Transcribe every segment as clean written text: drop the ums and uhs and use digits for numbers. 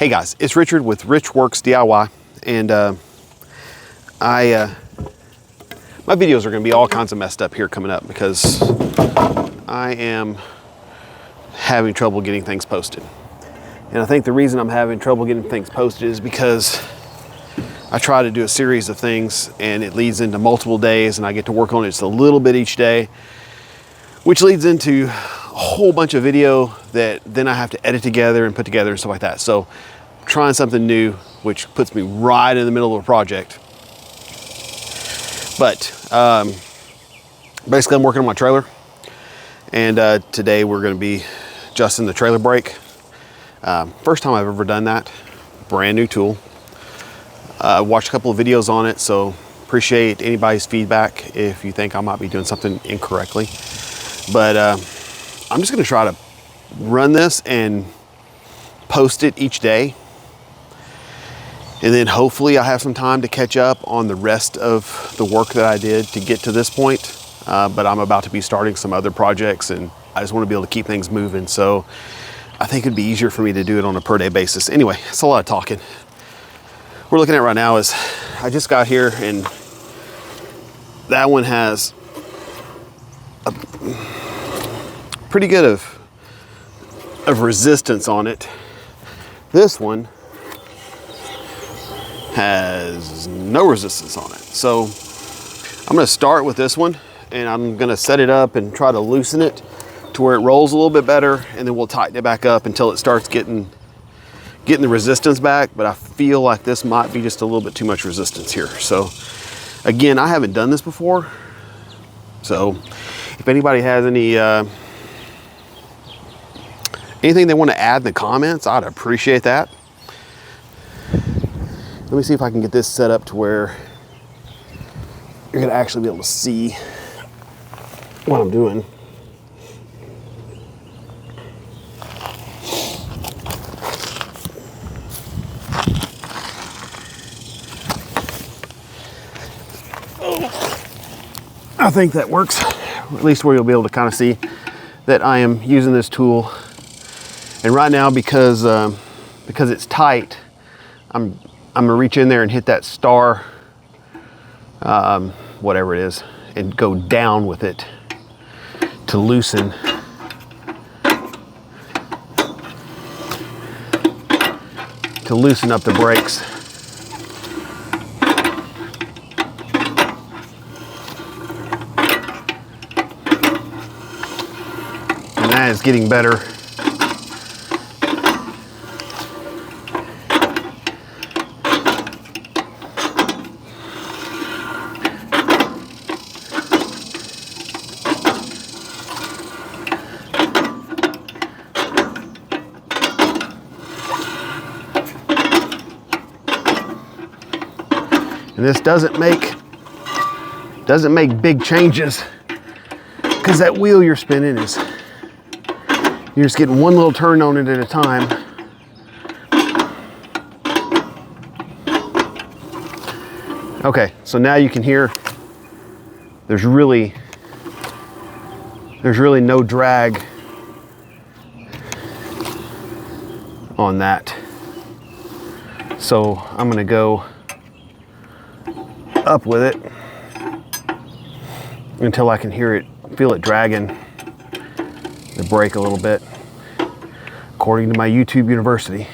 Hey guys, it's Richard with Rich Works DIY, and my videos are going to be all kinds of messed up here coming up because I am having trouble getting things posted. And I think the reason I'm having trouble getting things posted is because I try to do a series of things and it leads into multiple days, and I get to work on it just a little bit each day, which leads into a whole bunch of video that then I have to edit together and put together and stuff like that. So I'm trying something new, which puts me right in the middle of a project. But basically I'm working on my trailer, and today we're going to be adjusting the trailer brake. First time I've ever done that. Brand new tool. Watched a couple of videos on it, so appreciate anybody's feedback if you think I might be doing something incorrectly. But I'm just going to try to run this and post it each day, and then hopefully I have some time to catch up on the rest of the work that I did to get to this point. But I'm about to be starting some other projects, and I just want to be able to keep things moving, so I think it'd be easier for me to do it on a per day basis. Anyway, it's a lot of talking. What we're looking at right now is I just got here, and that one has a pretty good of resistance on it. This one has no resistance on it. So I'm going to start with this one, and I'm going to set it up and try to loosen it to where it rolls a little bit better, and then we'll tighten it back up until it starts getting the resistance back. But I feel like this might be just a little bit too much resistance here. So again, I haven't done this before, so if anybody has anything they want to add in the comments, I'd appreciate that. Let me see if I can get this set up to where you're gonna actually be able to see what I'm doing. I think that works, at least where you'll be able to kind of see that I am using this tool. And right now, because it's tight, I'm gonna reach in there and hit that star, whatever it is, and go down with it to loosen up the brakes. And that is getting better. And this doesn't make big changes, because that wheel you're spinning you're just getting one little turn on it at a time. Okay, so now you can hear there's really no drag on that. So I'm gonna go up with it until I can feel it dragging the brake a little bit, according to my YouTube University.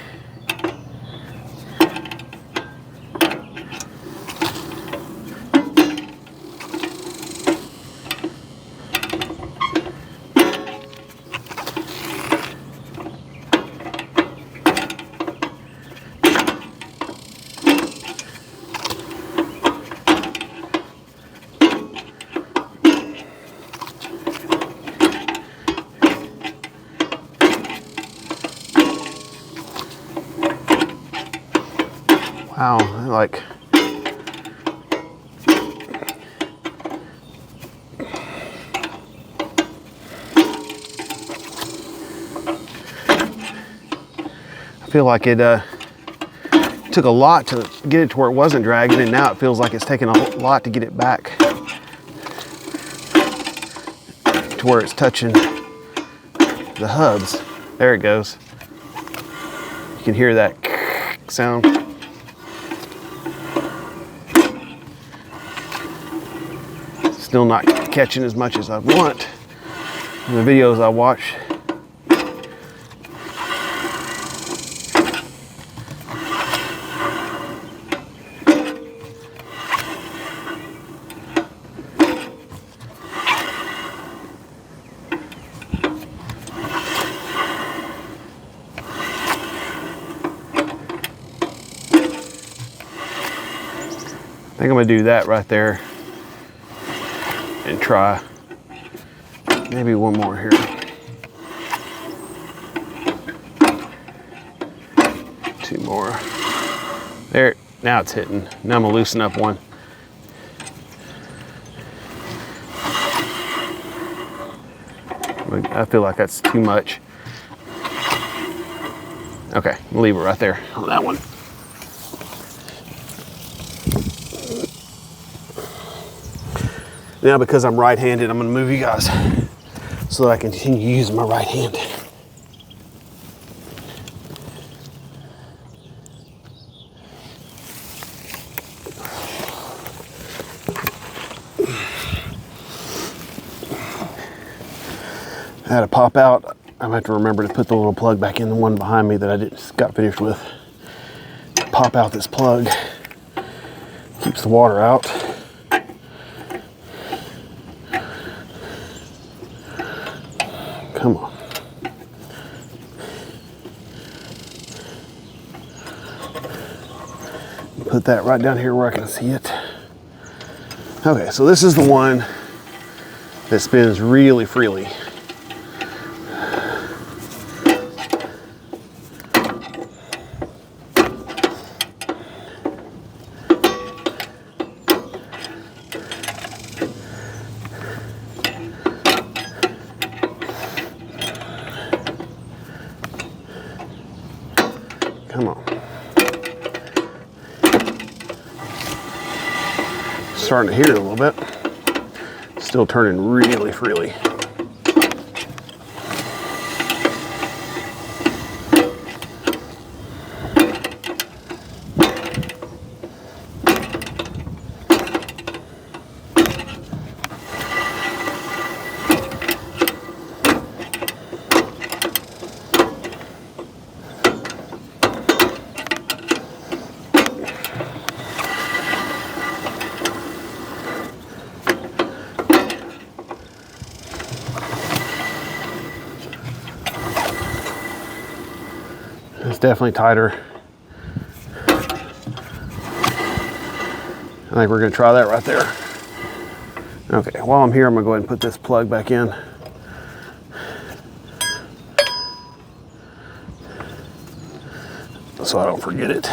Wow, like I feel like it took a lot to get it to where it wasn't dragging, and now it feels like it's taking a lot to get it back to where it's touching the hubs. There it goes. You can hear that sound. Still not catching as much as I want in the videos I watch. I think I'm gonna do that right there and try maybe one more here. Two more. There, now it's hitting. Now I'm gonna loosen up one. I feel like that's too much. Okay, I'll leave it right there on that one. Now, because I'm right-handed, I'm gonna move you guys so that I can continue using my right hand. I had to pop out. I'm gonna have to remember to put the little plug back in, the one behind me that I just got finished with. Pop out this plug, keeps the water out. Come on. Put that right down here where I can see it. Okay, so this is the one that spins really freely. Come on. Starting to hear it a little bit. Still turning really freely. It's definitely tighter. I think we're gonna try that right there. Okay, while I'm here, I'm gonna go ahead and put this plug back in. So I don't forget it.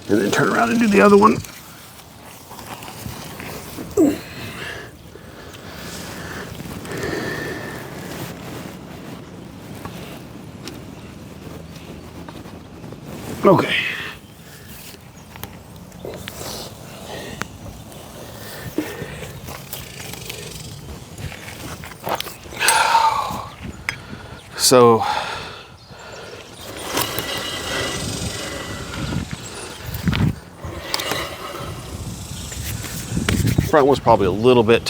And then turn around and do the other one. Okay. So front one's probably a little bit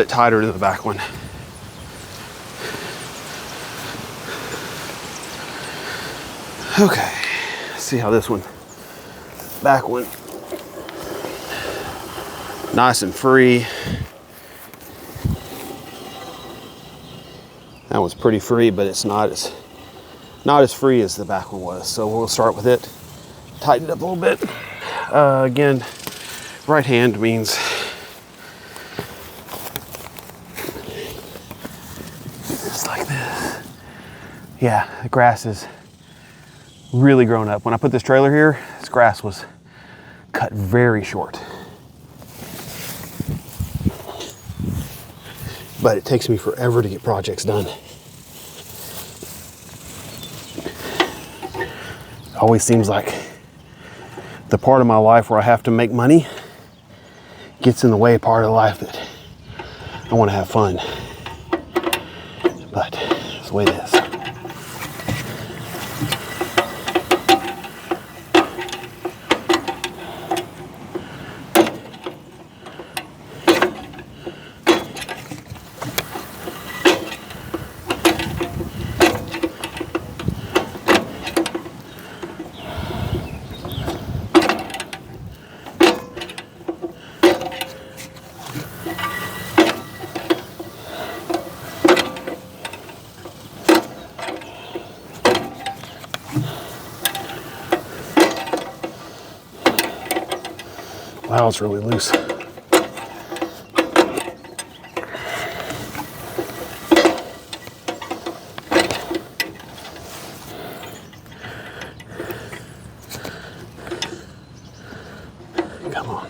tighter than the back one. Okay, let's see how this one, back one, nice and free. That one's pretty free, but it's not as free as the back one was. So we'll start with it, tighten it up a little bit. Again, right hand means it's like this. Yeah, the grass is really grown up. When I put this trailer here, this grass was cut very short. But it takes me forever to get projects done. It always seems like the part of my life where I have to make money gets in the way part of life that I want to have fun. But that's the way it is. Wow, it's really loose. Come on.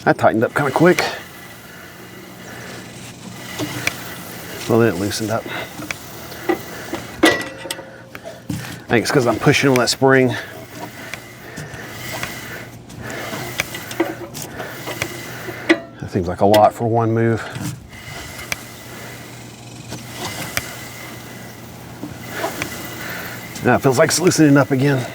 That tightened up kind of quick. Well, then it loosened up. I think it's because I'm pushing on that spring. That seems like a lot for one move. Now it feels like it's loosening up again.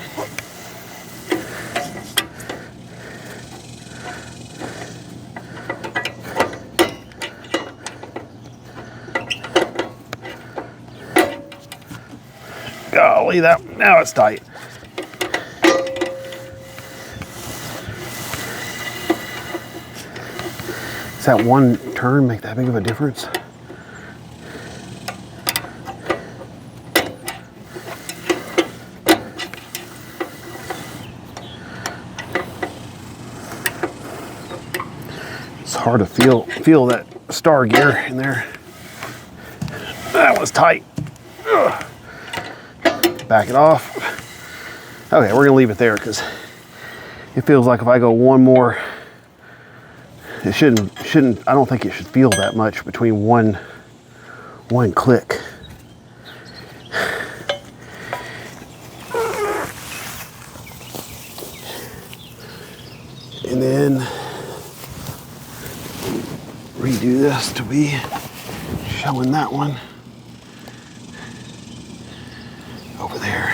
Golly, now it's tight. Does that one turn make that big of a difference? It's hard to feel that star gear in there. That was tight. Ugh. Back it off. Okay, we're gonna leave it there because it feels like if I go one more, it shouldn't. I don't think it should feel that much between one click. And then redo this to be showing that one over there.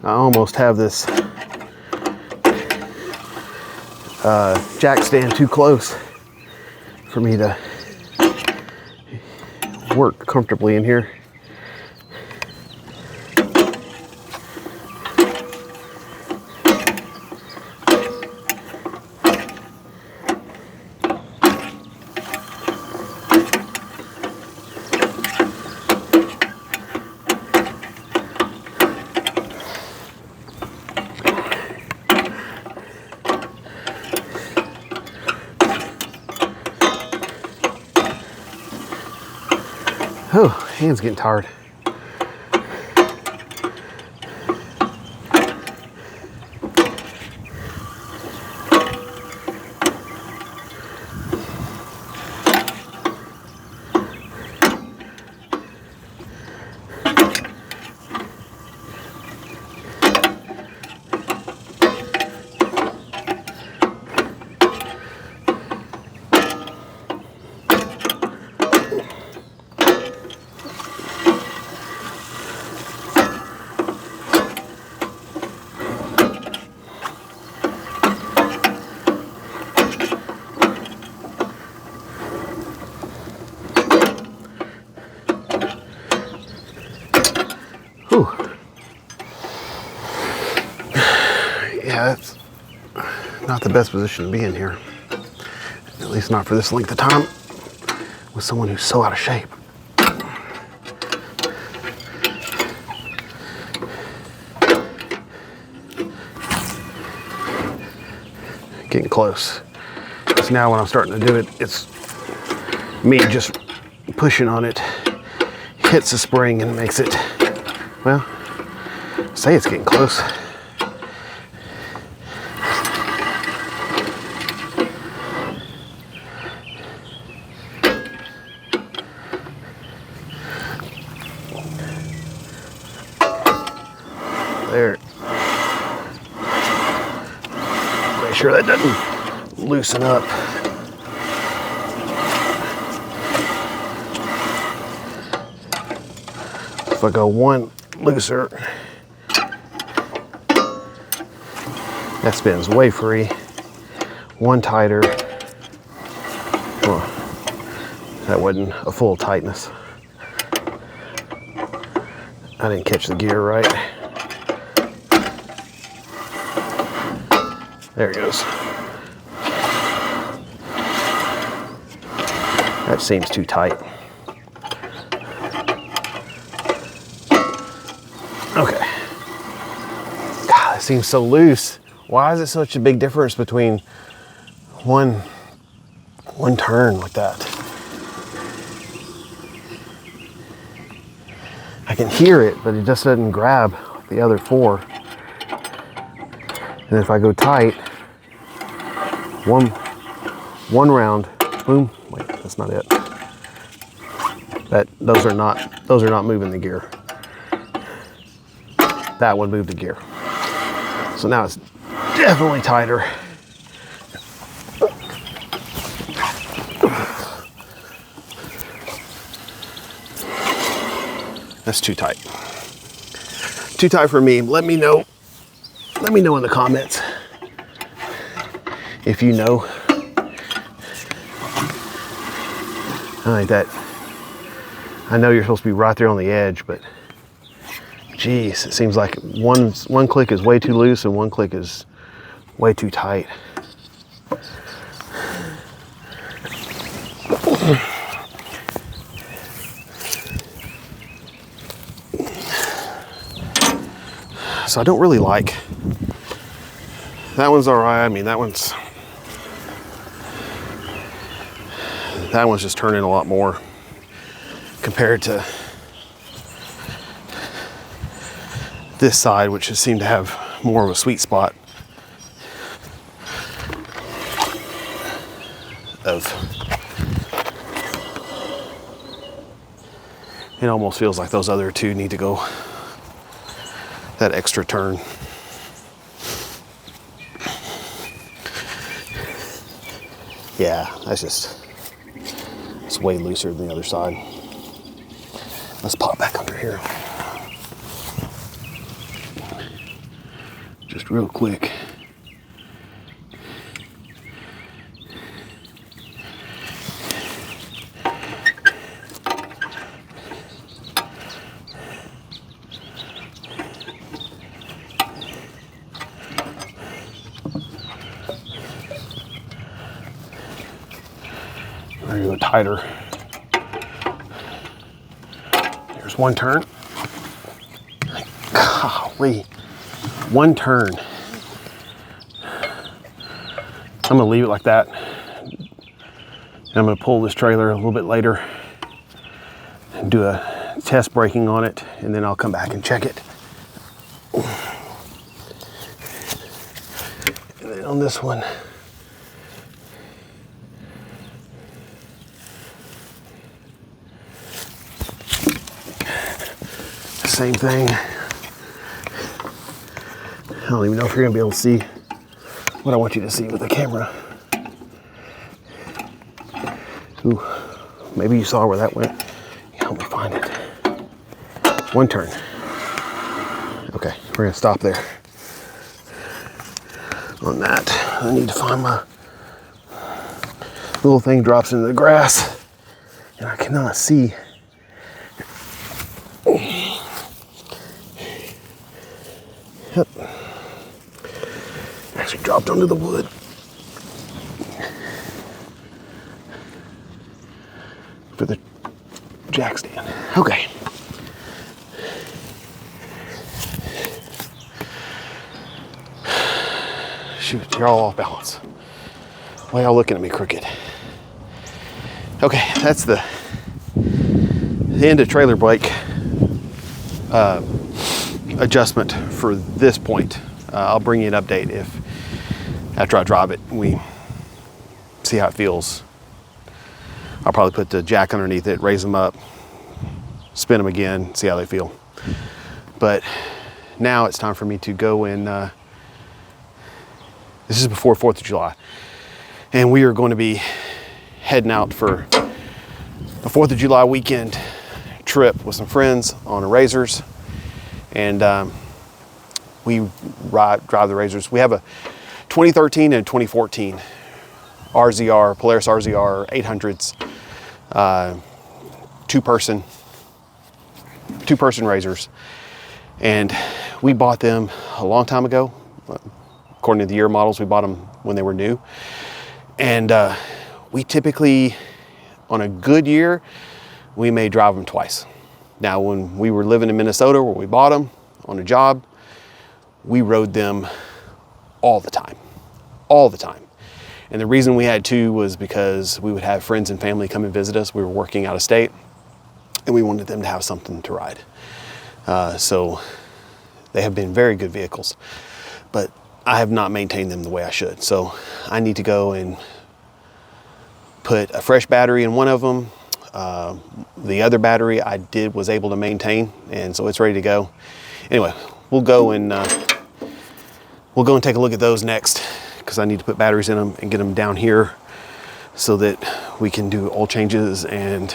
I almost have this jack stand too close for me to work comfortably in here. Oh, hand's getting tired. Whew. Yeah, that's not the best position to be in here. At least not for this length of time with someone who's so out of shape. Getting close. Because now when I'm starting to do it, it's me just pushing on it, hits the spring and makes it, well, say it's getting close. There. Make sure that doesn't loosen up. If I go one looser, that spins way free. One tighter, well, that wasn't a full tightness. I didn't catch the gear right. There it goes. That seems too tight. Okay. God, it seems so loose. Why is it such a big difference between one turn like that? I can hear it, but it just doesn't grab the other four. And if I go tight, one round, boom. Wait, that's not it. Those are not moving the gear. That one moved the gear. So now it's definitely tighter. That's too tight. Too tight for me. Let me know in the comments if you know. I like that. I know you're supposed to be right there on the edge, but geez, it seems like one click is way too loose and one click is way too tight. So I don't really like, that one's all right. I mean, that one's just turning a lot more compared to this side, which just seemed to have more of a sweet spot of, it almost feels like those other two need to go that extra turn. Yeah, it's way looser than the other side. Let's pop back under here. Just real quick. There you go, tighter. There's one turn. Golly, one turn. I'm gonna leave it like that. And I'm gonna pull this trailer a little bit later and do a test braking on it, and then I'll come back and check it. And then on this one, same thing. I don't even know if you're gonna be able to see what I want you to see with the camera. Ooh, maybe you saw where that went. Help me find it. One turn. Okay, we're gonna stop there on that. I need to find my little thing drops into the grass and I cannot see. Yep. Actually dropped onto the wood. For the jack stand. Okay. Shoot, you're all off balance. Why y'all looking at me crooked? Okay, that's the end of trailer brake adjustment for this point. I'll bring you an update after I drive it, we see how it feels. I'll probably put the jack underneath it, raise them up, spin them again, see how they feel. But now it's time for me to go and, this is before 4th of July. And we are going to be heading out for a 4th of July weekend trip with some friends on a RZRs. And we drive the RZRs. We have a 2013 and 2014 RZR, Polaris RZR 800s, two-person RZRs. And we bought them a long time ago. According to the year models, we bought them when they were new. And we typically, on a good year, we may drive them twice. Now, when we were living in Minnesota where we bought them on a job, we rode them all the time. And the reason we had two was because we would have friends and family come and visit us. We were working out of state and we wanted them to have something to ride. So they have been very good vehicles, but I have not maintained them the way I should. So I need to go and put a fresh battery in one of them. The other battery I was able to maintain, and so it's ready to go. Anyway, we'll go and take a look at those next, because I need to put batteries in them and get them down here so that we can do oil changes and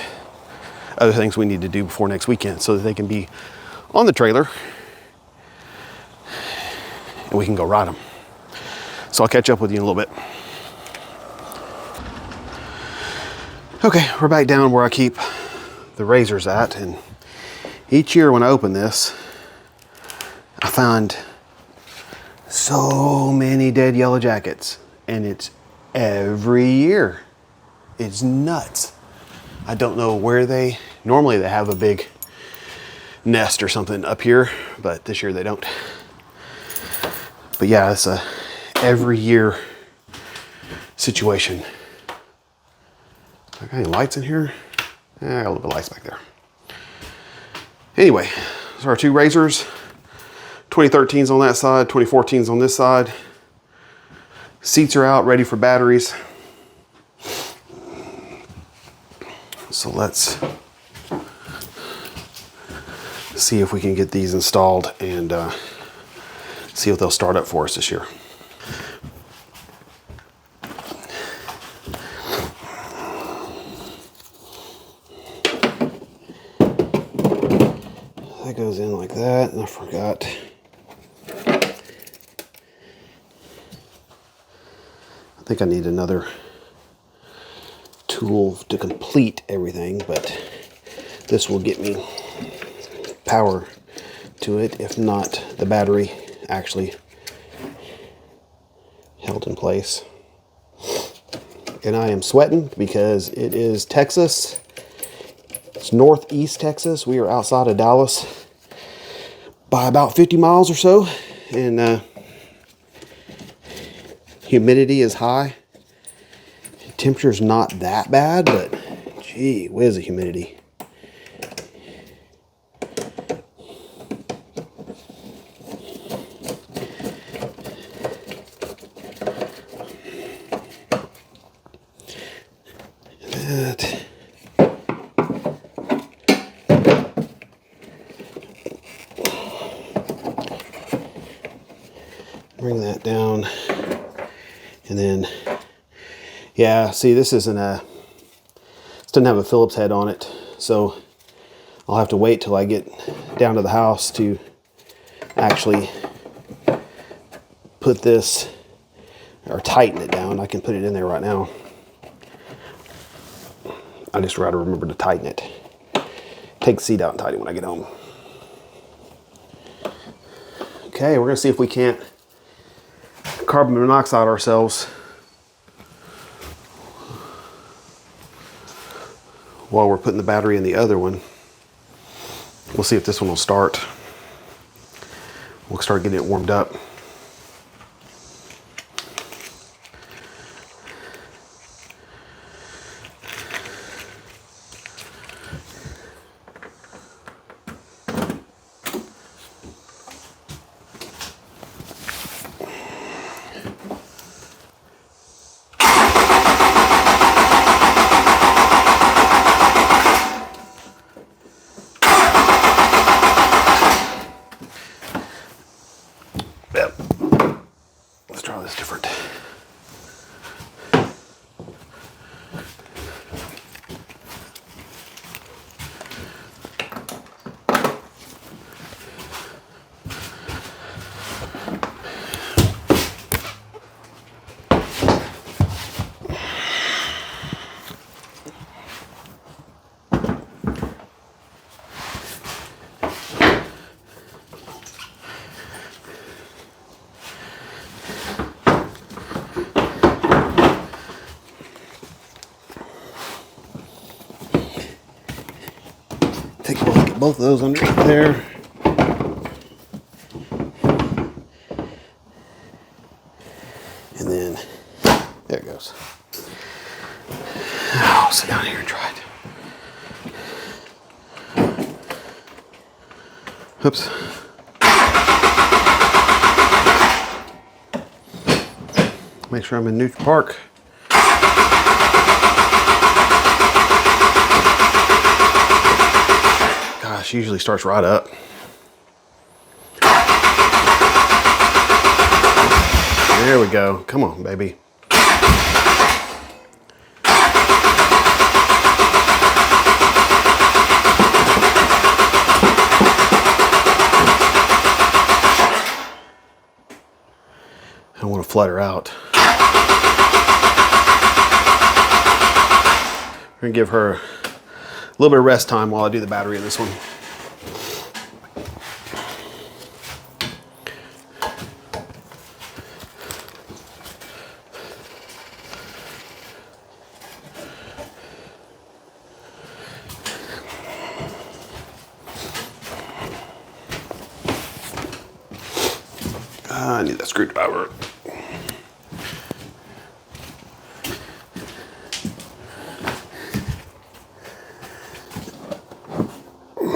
other things we need to do before next weekend, so that they can be on the trailer and we can go ride them. So I'll catch up with you in a little bit. Okay, we're back down where I keep the RZRs at, and each year when I open this, I find so many dead yellow jackets, and it's every year. It's nuts. I don't know where normally they have a big nest or something up here, but this year they don't. But yeah, it's a every year situation. I got any lights in here? I got a little bit of lights back there. Anyway, so our two RZRs, 2013's on that side, 2014's on this side. Seats are out, ready for batteries. So let's see if we can get these installed and see if they'll start up for us this year. That goes in like that, and I forgot. I think I need another tool to complete everything, but this will get me power to it, if not the battery actually held in place. And I am sweating because it is Texas. It's northeast Texas. We are outside of Dallas by about 50 miles or so, and humidity is high. Temperature's not that bad, but gee whiz, the humidity. Bring that down, and then yeah, see, this doesn't have a Phillips head on it, so I'll have to wait till I get down to the house to actually put this or tighten it down. I can put it in there right now. I just gotta remember to tighten it. Take the seat out and tighten it when I get home. Okay, we're gonna see if we can't carbon monoxide ourselves while we're putting the battery in the other one. We'll see if this one will start. We'll start getting it warmed up. Yep. Let's try this different. Take a look at both of those underneath there. And then, there it goes. I'll sit down here and try it. Oops. Make sure I'm in neutral park. Gosh, usually starts right up. There we go. Come on, baby. I don't want to flutter out. We're going to give her a little bit of rest time while I do the battery in this one. I need that screwdriver.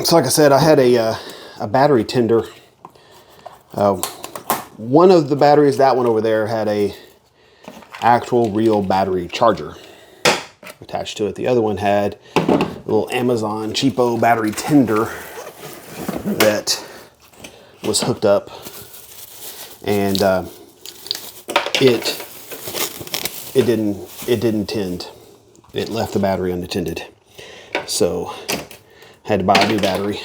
So like I said, I had a battery tender. One of the batteries, that one over there, had a actual real battery charger attached to it. The other one had a little Amazon cheapo battery tender that was hooked up, and it didn't tend. It left the battery unattended. So had to buy a new battery.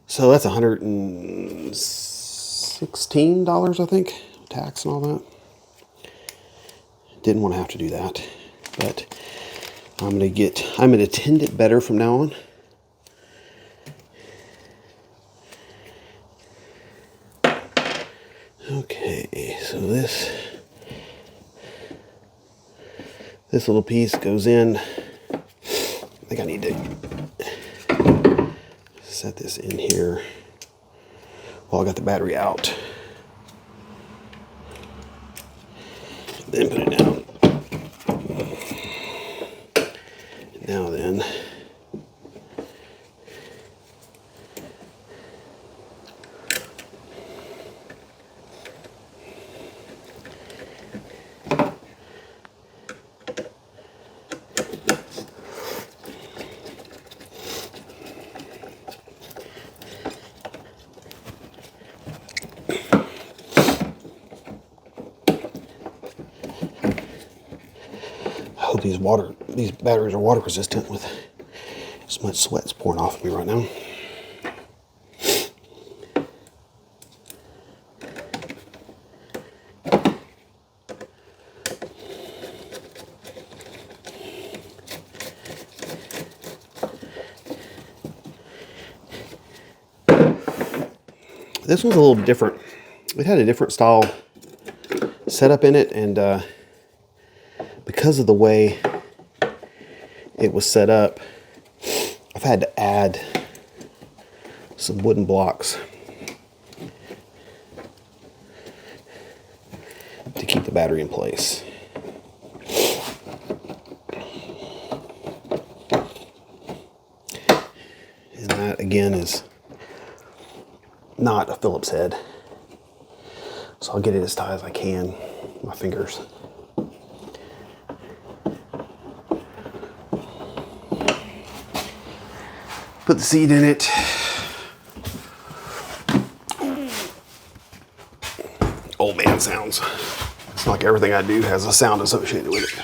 So that's $116, I think, tax and all that. Didn't want to have to do that, but I'm gonna tend it better from now on. Okay, so this little piece goes in. I think I need to set this in here while I got the battery out. Then put it down. Now then, I hope these batteries are water resistant with as much sweat's pouring off of me right now. This one's a little different. It had a different style setup in it, and because of the way it was set up, I've had to add some wooden blocks to keep the battery in place. And that again is not a Phillips head, so I'll get it as tight as I can with my fingers. Put the seat in it. Old man sounds. It's like everything I do has a sound associated with it.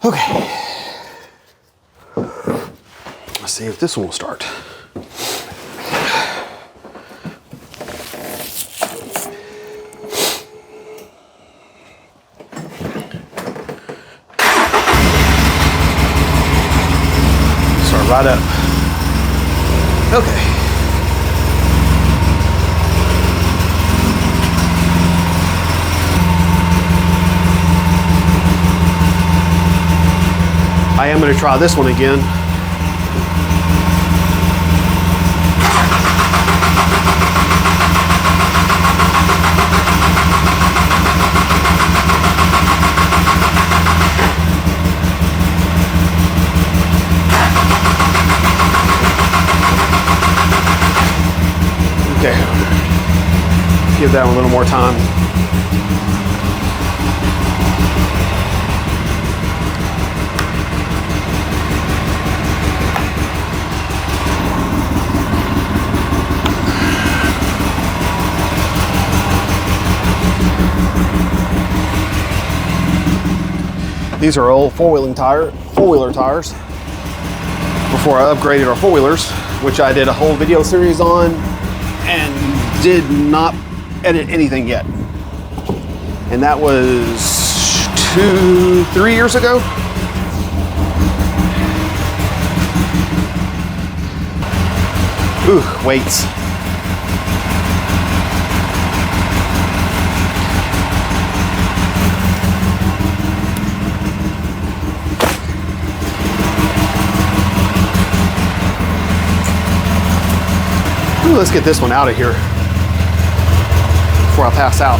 Okay. Let's see if this one will start. Start right up. Okay. I am going to try this one again. Okay, give that one a little more time. These are old four-wheeler tires before I upgraded our four-wheelers, which I did a whole video series on and did not edit anything yet. And that was 3 years ago. Ooh, weights. Ooh, let's get this one out of here before I pass out.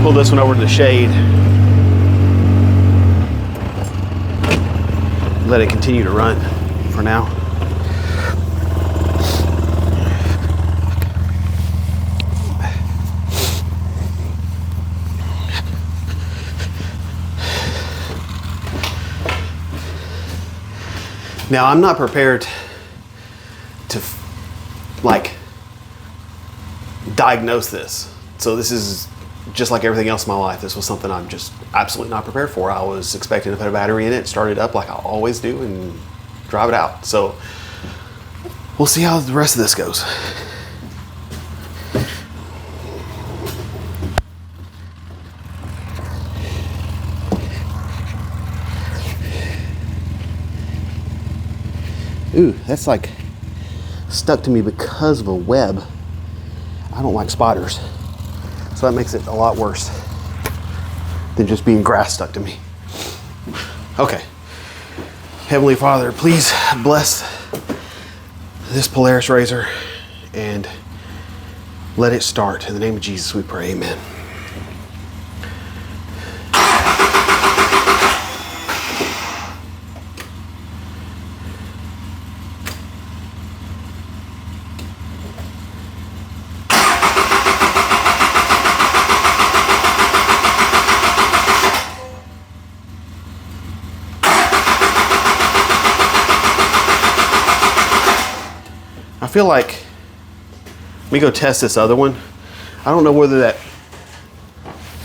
Pull this one over to the shade. Let it continue to run for now. Now I'm not prepared to like diagnose this. So this is just like everything else in my life. This was something I'm just absolutely not prepared for. I was expecting to put a battery in it, start it up like I always do, and drive it out. So we'll see how the rest of this goes. Ooh, that's like stuck to me because of a web. I don't like spiders. So that makes it a lot worse than just being grass stuck to me. Okay. Heavenly Father, please bless this Polaris RZR and let it start. In the name of Jesus, we pray, amen. I feel like, let me go test this other one. I don't know whether that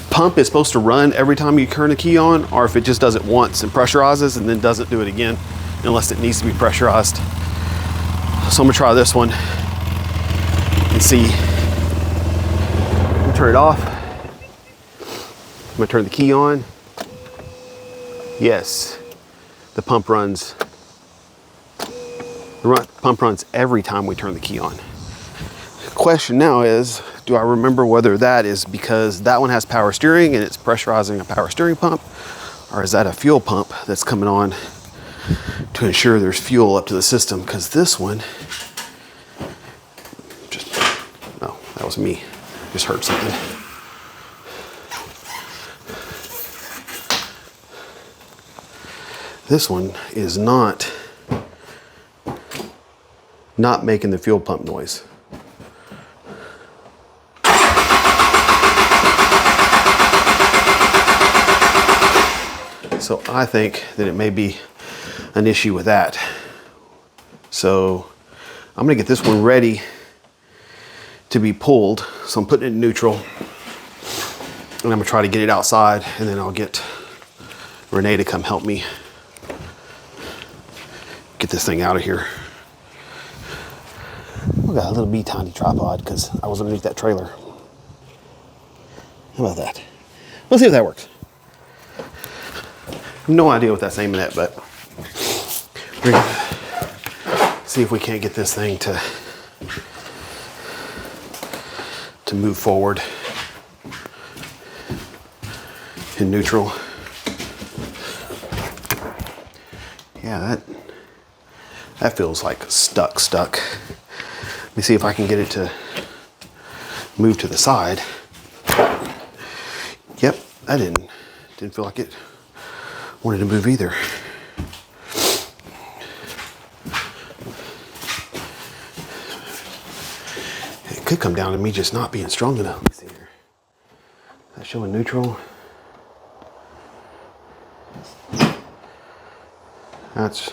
pump is supposed to run every time you turn the key on, or if it just does it once and pressurizes and then doesn't do it again unless it needs to be pressurized. So I'm gonna try this one and see. I'm gonna turn it off. I'm gonna turn the key on. Yes. the pump runs every time we turn the key on. The question now is, do I remember whether that is because that one has power steering and it's pressurizing a power steering pump, or is that a fuel pump that's coming on to ensure there's fuel up to the system? Because this one, no, that was me. Just heard something. This one is not making the fuel pump noise. So I think that it may be an issue with that. So I'm gonna get this one ready to be pulled. So I'm putting it in neutral, and I'm gonna try to get it outside, and then I'll get Renee to come help me get this thing out of here. We got a little bitty tiny tripod because I was underneath that trailer. How about that? Let's see if that works. No idea what that's aiming at, but we're gonna see if we can't get this thing to move forward in neutral. Yeah, that feels like stuck. Let me see if I can get it to move to the side. Yep, that didn't feel like it wanted to move either. It could come down to me just not being strong enough. Let me see here. That's showing neutral. That's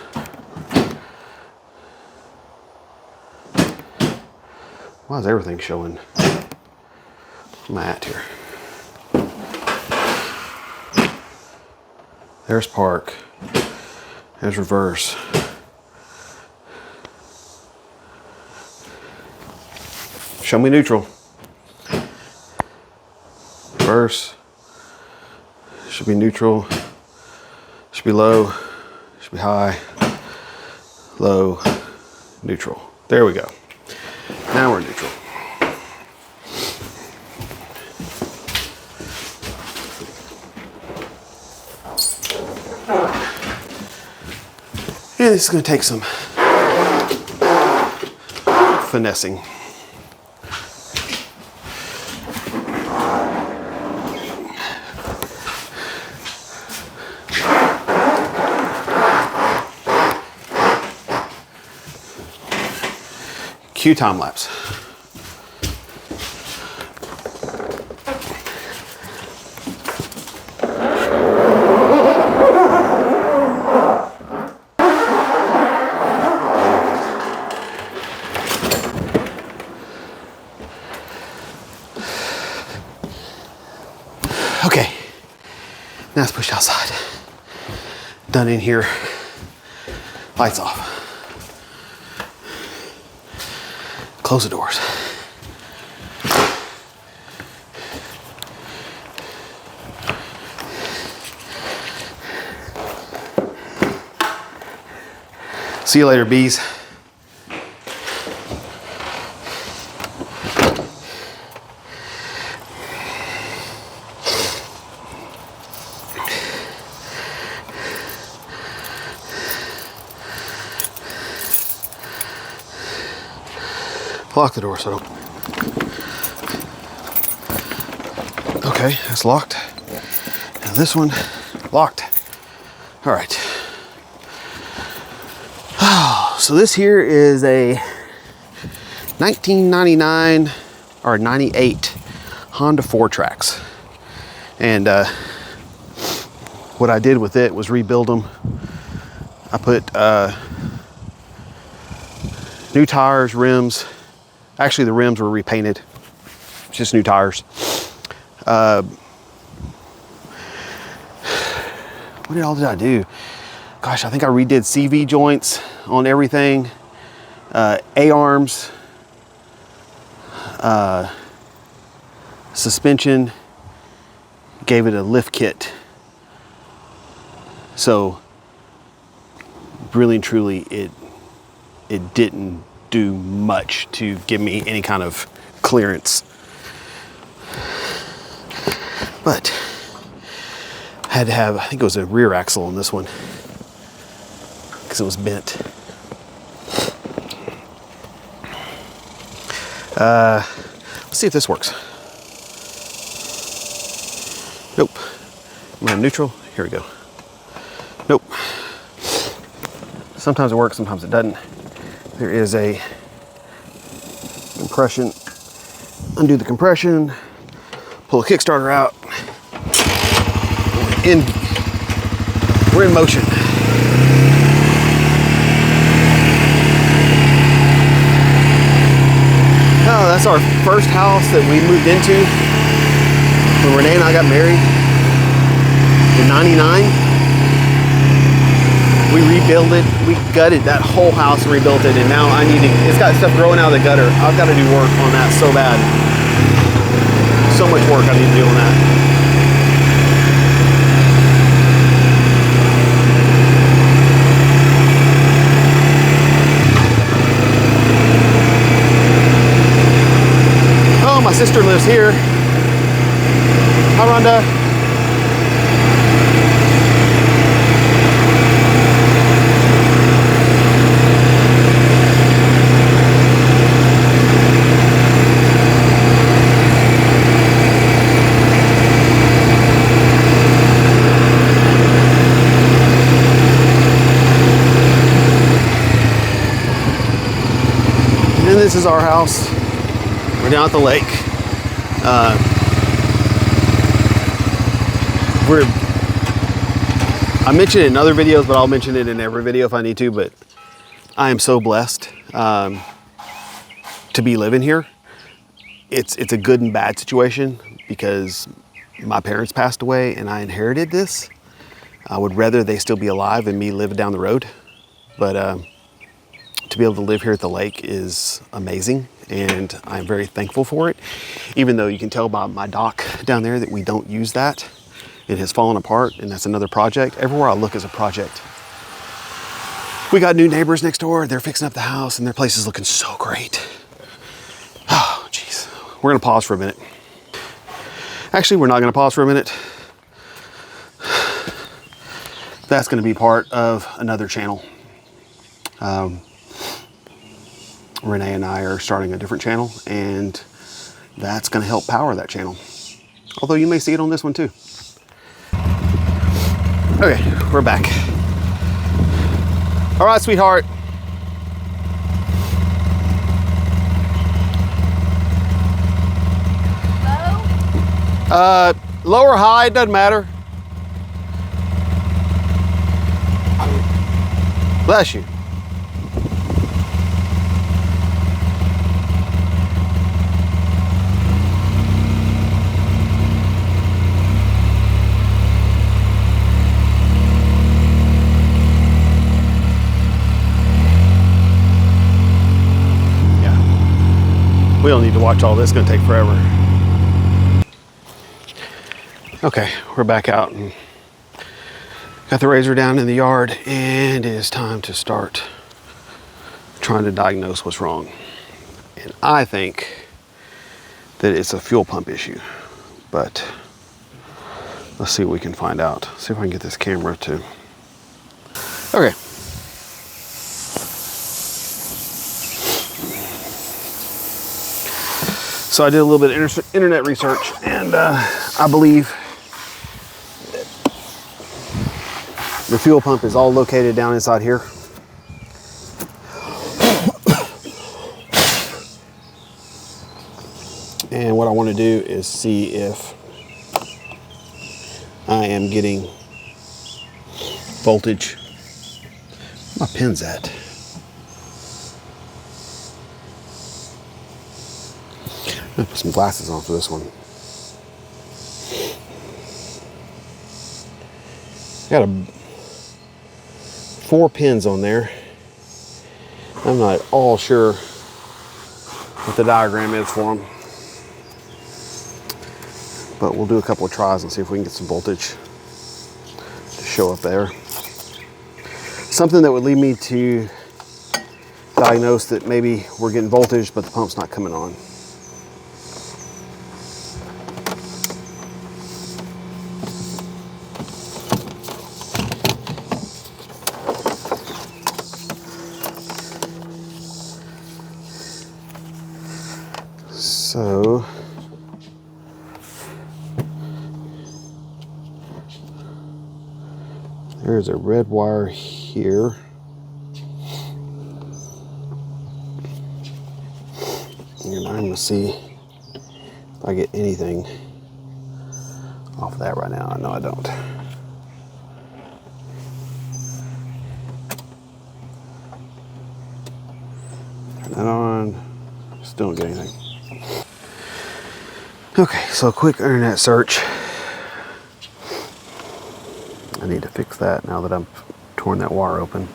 why is everything showing? Where am I at here? There's park. There's reverse. Show me neutral. Reverse. Should be neutral. Should be low. Should be high. Low. Neutral. There we go. Now we're neutral. And this is going to take some finessing. Cue time lapse. Okay, now it's pushed outside. Done in here. Lights off. Close the doors. See you later, bees. Lock the door so I don't. Okay, it's locked. Now this one, locked. All right. Oh, so this here is a 1999 or 98 Honda 4Trax. And what I did with it was rebuild them. I put new tires, rims. Actually, the rims were repainted, just new tires. What all did I do? Gosh, I think I redid CV joints on everything, A-arms, suspension, gave it a lift kit. So really and truly, it didn't do much to give me any kind of clearance. But I had to have, I think it was a rear axle on this one because it was bent. Let's see if this works. Nope. Am I in neutral? Here we go. Nope. Sometimes it works, sometimes it doesn't. There is a compression. Undo the compression, pull the Kickstarter out. We're in motion. Oh, that's our first house that we moved into when Renee and I got married in '99. We rebuilt it. We gutted that whole house and rebuilt it, and now it's got stuff growing out of the gutter. I've got to do work on that so bad. So much work I need to do on that. Oh, my sister lives here. Hi, Rhonda. And this is our house. We're down at the lake. I mentioned it in other videos, but I'll mention it in every video if I need to, but I am so blessed to be living here. It's a good and bad situation because my parents passed away and I inherited this. I would rather they still be alive and me live down the road, but to be able to live here at the lake is amazing, and I'm very thankful for it. Even though you can tell by my dock down there that we don't use that. It has fallen apart, and that's another project. Everywhere I look is a project. We got new neighbors next door. They're fixing up the house, and their place is looking so great. Oh, jeez. We're gonna pause for a minute. Actually, we're not gonna pause for a minute. That's gonna be part of another channel. Renee and I are starting a different channel, and that's going to help power that channel. Although you may see it on this one too. Okay, we're back. All right, sweetheart. Low? Low or high, it doesn't matter. Bless you. We don't need to watch all this, it's gonna take forever. Okay, we're back out and got the razor down in the yard, and it is time to start trying to diagnose what's wrong. And I think that it's a fuel pump issue, but let's see what we can find out. See if I can get this camera to. Okay. So I did a little bit of internet research, and I believe the fuel pump is all located down inside here. And what I want to do is see if I am getting voltage. Where my pin's at? I'm gonna put some glasses on for this one. Got 4 pins on there. I'm not all sure what the diagram is for them, but we'll do a couple of tries and see if we can get some voltage to show up there. something that would lead me to diagnose that maybe we're getting voltage, but the pump's not coming on. So there's a red wire here. And I'm going to see if I get anything off of that right now. No, I don't. Turn that on. Still don't get anything. Okay, so a quick internet search. I need to fix that now that I've torn that wire open.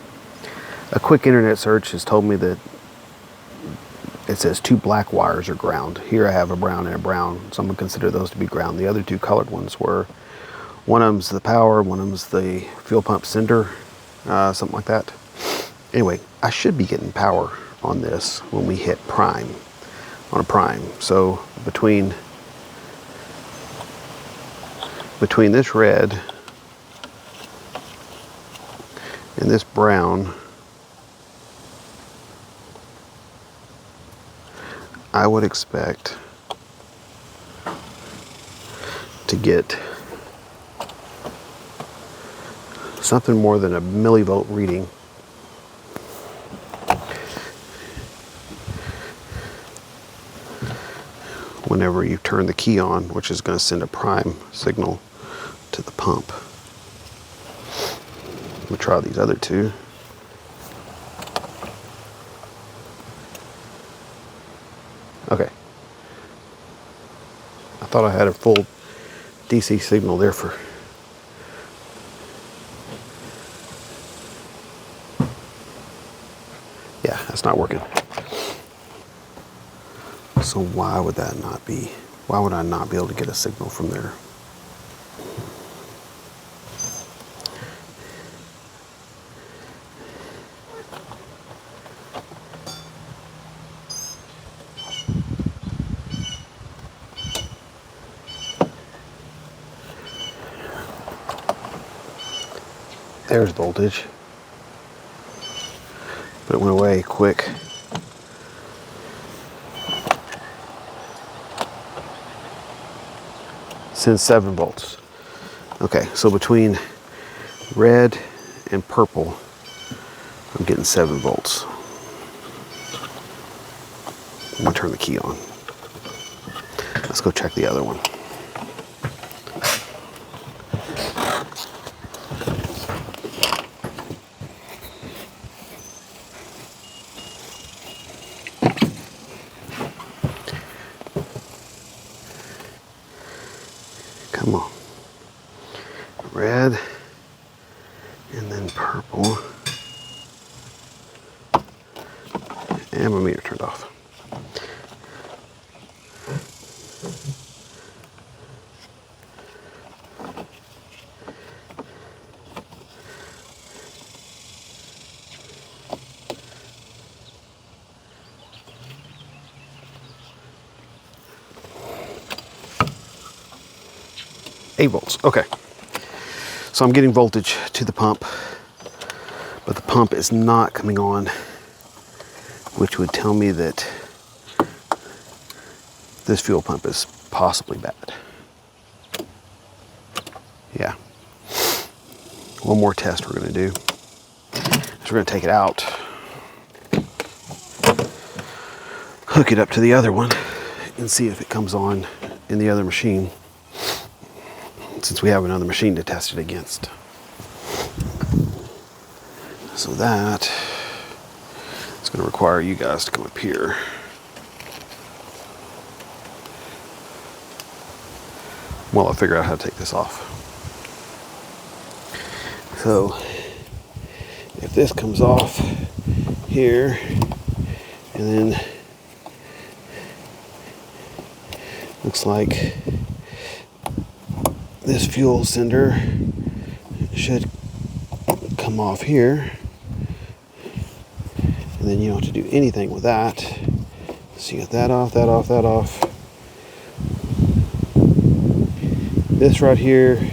A quick internet search has told me that it says 2 black wires are ground. Here I have a brown and a brown, so I'm gonna consider those to be ground. The other 2 colored ones were, one of them's the power, one of them's the fuel pump sender, something like that. Anyway, I should be getting power on this when we hit prime, on a prime. So between this red and this brown, I would expect to get something more than a millivolt reading. Whenever you turn the key on, which is going to send a prime signal to the pump. We'll try these other 2. Okay. I thought I had a full DC signal there for... Yeah, that's not working. So why would that not be? Why would I not be able to get a signal from there? There's voltage, but it went away quick. Since 7 volts. Okay, so between red and purple, I'm getting 7 volts. I'm gonna turn the key on. Let's go check the other one. Come on. Red and then purple. And my meter turned off. Volts. Okay, so I'm getting voltage to the pump, but the pump is not coming on, which would tell me that this fuel pump is possibly bad. Yeah. One more test we're going to do is we're going to take it out, hook it up to the other one, and see if it comes on in the other machine, since we have another machine to test it against. So that is going to require you guys to come up here. While I figure out how to take this off. So if this comes off here, and then looks like this fuel sender should come off here. And then you don't have to do anything with that. So you get that off, that off, that off. This right here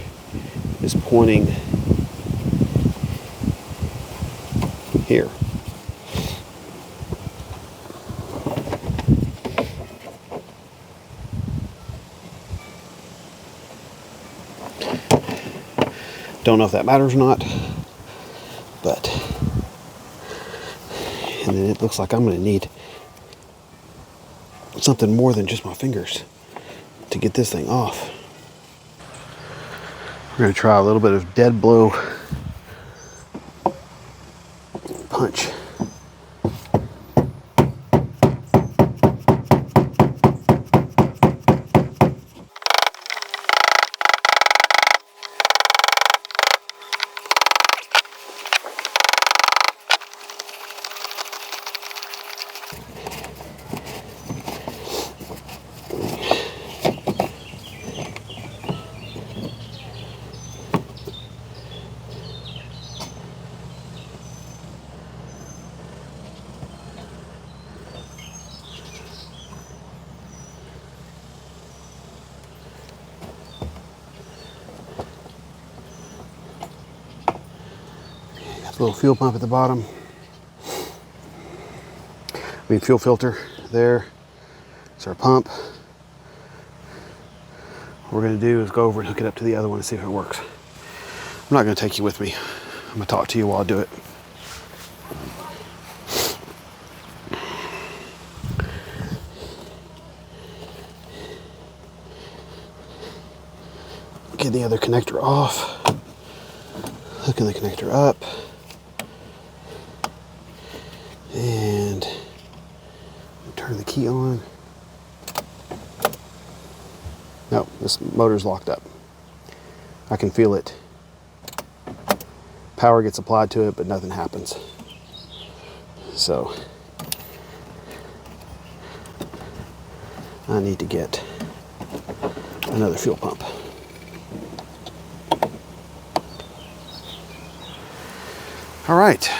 is pointing here. Don't know if that matters or not, but, and then it looks like I'm going to need something more than just my fingers to get this thing off. We're going to try a little bit of dead blow punch. Little fuel pump at the bottom. Fuel filter there. It's our pump. What we're going to do is go over and hook it up to the other one and see if it works. I'm not going to take you with me. I'm going to talk to you while I do it. Get the other connector off. Hooking the connector up. And turn the key on. No, this motor's locked up. I can feel it. Power gets applied to it, but nothing happens. So I need to get another fuel pump. All right,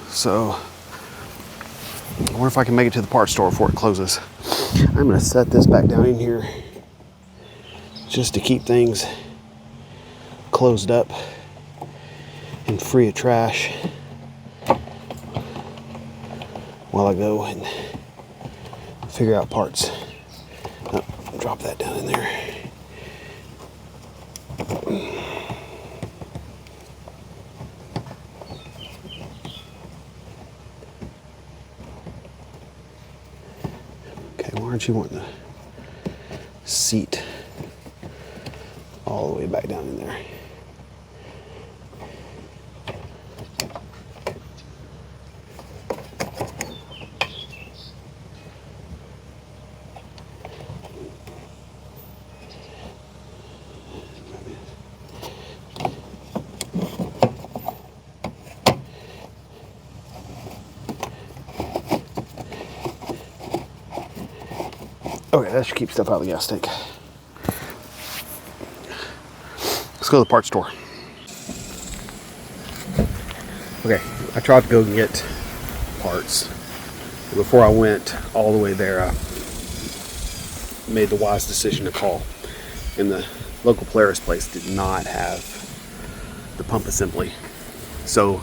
so I wonder if I can make it to the parts store before it closes. I'm going to set this back down in here just to keep things closed up and free of trash while I go and figure out parts. Oh, drop that down in there. Why aren't you wanting the seat all the way back down in there? Okay, that should keep stuff out of the gas tank. Let's go to the parts store. Okay, I tried to go and get parts. Before I went all the way there, I made the wise decision to call. And the local Polaris place did not have the pump assembly. So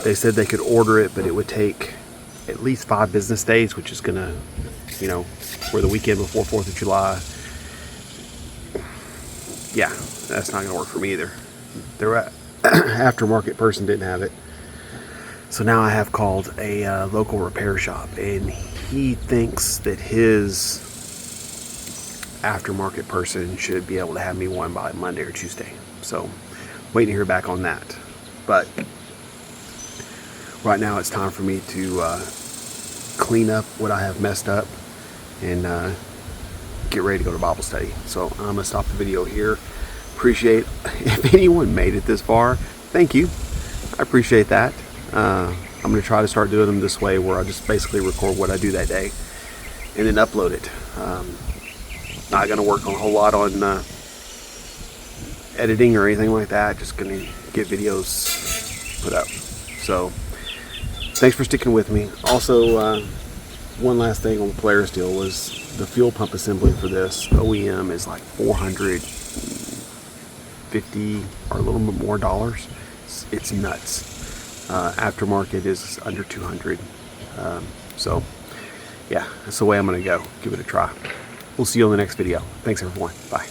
they said they could order it, but it would take at least 5 business days, which is gonna, you know, for the weekend before 4th of July. Yeah, that's not gonna work for me either. Their aftermarket person didn't have it. So now I have called a local repair shop, and he thinks that his aftermarket person should be able to have me one by Monday or Tuesday. So waiting to hear back on that. But right now it's time for me to clean up what I have messed up and get ready to go to Bible study. So I'm gonna stop the video here. Appreciate if anyone made it this far, thank you. I appreciate that. I'm gonna try to start doing them this way, where I just basically record what I do that day and then upload it. Not gonna work on a whole lot on editing or anything like that. Just gonna get videos put up. So thanks for sticking with me. Also, one last thing on the Polaris deal was the fuel pump assembly for this OEM is like $450 or a little bit more dollars. It's nuts. Aftermarket is under 200. So yeah, that's the way I'm gonna go. Give it a try. We'll see you on the next video. Thanks everyone. Bye.